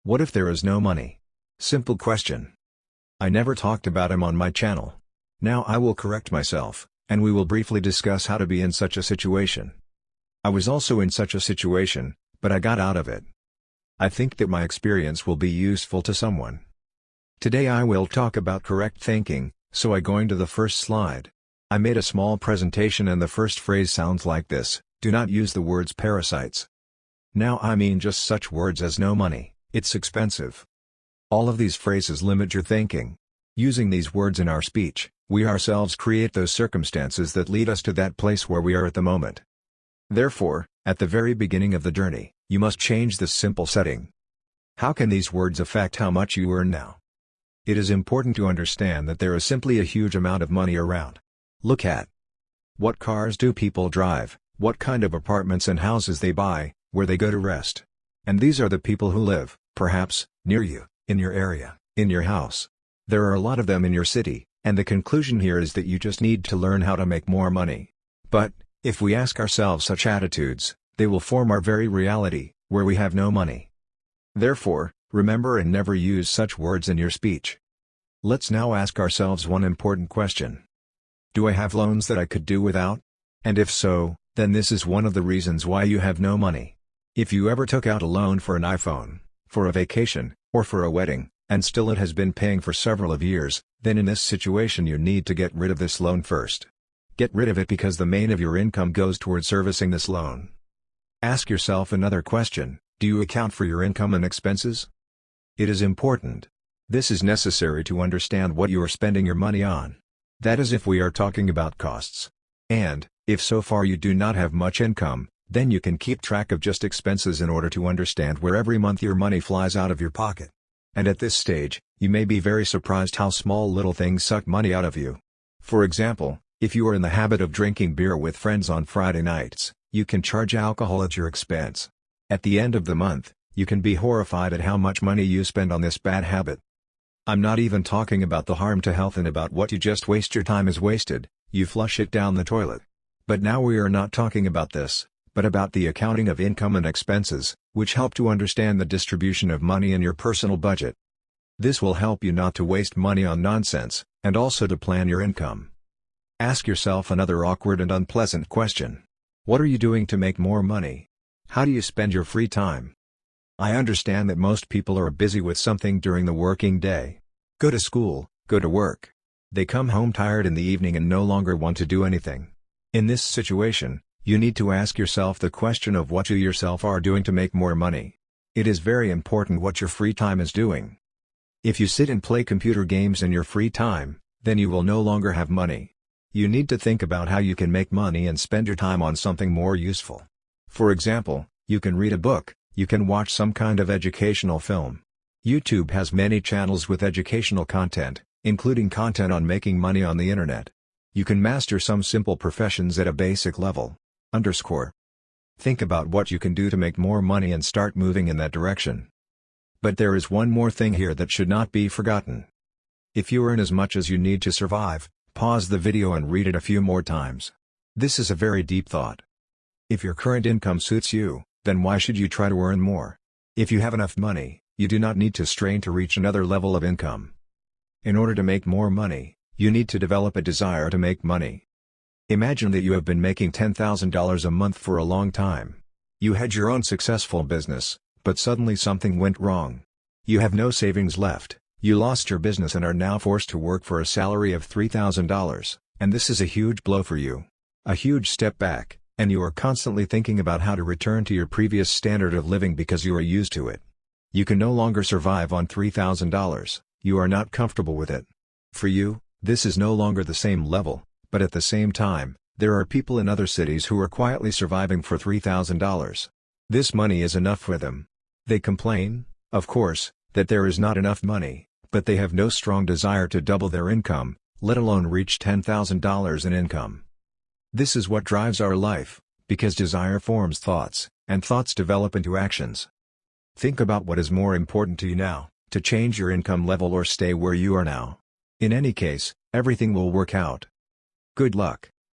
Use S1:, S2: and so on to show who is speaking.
S1: What if there is no money? Simple question. I never talked about him on my channel. Now I will correct myself, and we will briefly discuss how to be in such a situation. I was also in such a situation, but I got out of it. I think that my experience will be useful to someone. Today I will talk about correct thinking, so I going to the first slide. I made a small presentation and the first phrase sounds like this: do not use the words parasites. Now I mean just such words as no money, it's expensive. All of these phrases limit your thinking. Using these words in our speech, we ourselves create those circumstances that lead us to that place where we are at the moment. Therefore, at the very beginning of the journey, you must change this simple setting. How can these words affect how much you earn now? It is important to understand that there is simply a huge amount of money around. Look at what cars do people drive, what kind of apartments and houses they buy, where they go to rest. And these are the people who live, perhaps, near you, in your area, in your house. There are a lot of them in your city, and the conclusion here is that you just need to learn how to make more money. But, if we ask ourselves such attitudes, they will form our very reality, where we have no money. Therefore, remember and never use such words in your speech. Let's now ask ourselves one important question. Do I have loans that I could do without? And if so, then this is one of the reasons why you have no money. If you ever took out a loan for an iPhone, for a vacation, or for a wedding, and still it has been paying for several of years, then in this situation you need to get rid of this loan first. Get rid of it because the main of your income goes towards servicing this loan. Ask yourself another question: do you account for your income and expenses? It is important. This is necessary to understand what you are spending your money on. That is if we are talking about costs. And, if so far you do not have much income, then you can keep track of just expenses in order to understand where every month your money flies out of your pocket. And at this stage, you may be very surprised how small little things suck money out of you. For example, if you are in the habit of drinking beer with friends on Friday nights, you can charge alcohol at your expense. At the end of the month, you can be horrified at how much money you spend on this bad habit. I'm not even talking about the harm to health and about what you just waste your time is wasted, you flush it down the toilet. But now we are not talking about this, but about the accounting of income and expenses, which help to understand the distribution of money in your personal budget. This will help you not to waste money on nonsense, and also to plan your income. Ask yourself another awkward and unpleasant question. What are you doing to make more money? How do you spend your free time? I understand that most people are busy with something during the working day. Go to school, go to work. They come home tired in the evening and no longer want to do anything. In this situation, you need to ask yourself the question of what you yourself are doing to make more money. It is very important what your free time is doing. If you sit and play computer games in your free time, then you will no longer have money. You need to think about how you can make money and spend your time on something more useful. For example, you can read a book, you can watch some kind of educational film. YouTube has many channels with educational content, including content on making money on the internet. You can master some simple professions at a basic level. Think about what you can do to make more money and start moving in that direction. But there is one more thing here that should not be forgotten. If you earn as much as you need to survive, pause the video and read it a few more times. This is a very deep thought. If your current income suits you, then why should you try to earn more? If you have enough money, you do not need to strain to reach another level of income. In order to make more money, you need to develop a desire to make money. Imagine that you have been making $10,000 a month for a long time. You had your own successful business, but suddenly something went wrong. You have no savings left, you lost your business and are now forced to work for a salary of $3,000, and this is a huge blow for you. A huge step back, and you are constantly thinking about how to return to your previous standard of living because you are used to it. You can no longer survive on $3,000, you are not comfortable with it. For you, this is no longer the same level, but at the same time, there are people in other cities who are quietly surviving for $3,000. This money is enough for them. They complain, of course, that there is not enough money, but they have no strong desire to double their income, let alone reach $10,000 in income. This is what drives our life, because desire forms thoughts, and thoughts develop into actions. Think about what is more important to you now, to change your income level or stay where you are now. In any case, everything will work out. Good luck.